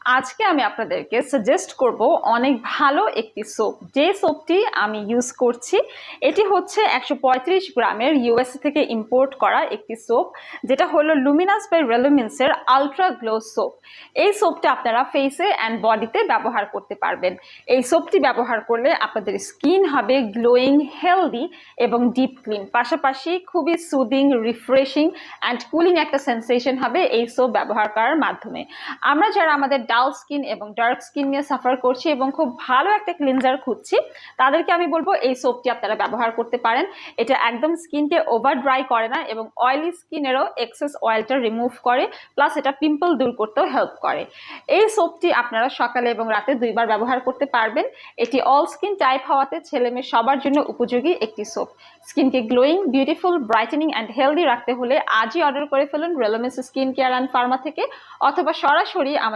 আজকে আমি আপনাদেরকে সাজেস্ট করব অনেক ভালো একটি সোপ, যে সোপটি আমি ইউজ করছি। এটি হচ্ছে 135 গ্রামের ইউএসএ থেকে ইম্পোর্ট করা একটি সোপ, যেটা হলো লুমিনাস বাই রেলুমিন্সের আলট্রা গ্লো সোপ। এই সোপটা আপনারা ফেসে অ্যান্ড বডিতে ব্যবহার করতে পারবেন। এই সোপটি ব্যবহার করলে আপনাদের স্কিন হবে গ্লোয়িং, হেলদি এবং ডিপ ক্লিন, পাশাপাশি খুবই সুদিং, রিফ্রেশিং অ্যান্ড কুলিং একটা সেন্সেশন হবে এই সোপ ব্যবহার করার মাধ্যমে। আমরা যারা আমাদের ডাল স্কিন এবং ডার্ক স্কিন নিয়ে সাফার করছি এবং খুব ভালো একটা ক্লিনজার খুঁজছি, তাদেরকে আমি বলবো এই সোপটি আপনারা ব্যবহার করতে পারেন। এটা একদম স্কিনকে ওভার ড্রাই করে না এবং অয়েলি স্কিনেরও এক্সেস অয়েলটা রিমুভ করে, প্লাস এটা পিম্পল দূর করতেও হেল্প করে। এই সোপটি আপনারা সকালে এবং রাতে 2বার ব্যবহার করতে পারবেন। এটি অল স্কিন টাইপ হওয়াতে ছেলে মেয়ে সবার জন্য উপযোগী একটি সোপ। স্কিনকে glowing, beautiful, brightening and healthy রাখতে হলে আজই অর্ডার করে ফেলুন Relumins skin care and pharma থেকে, অথবা সরাসরি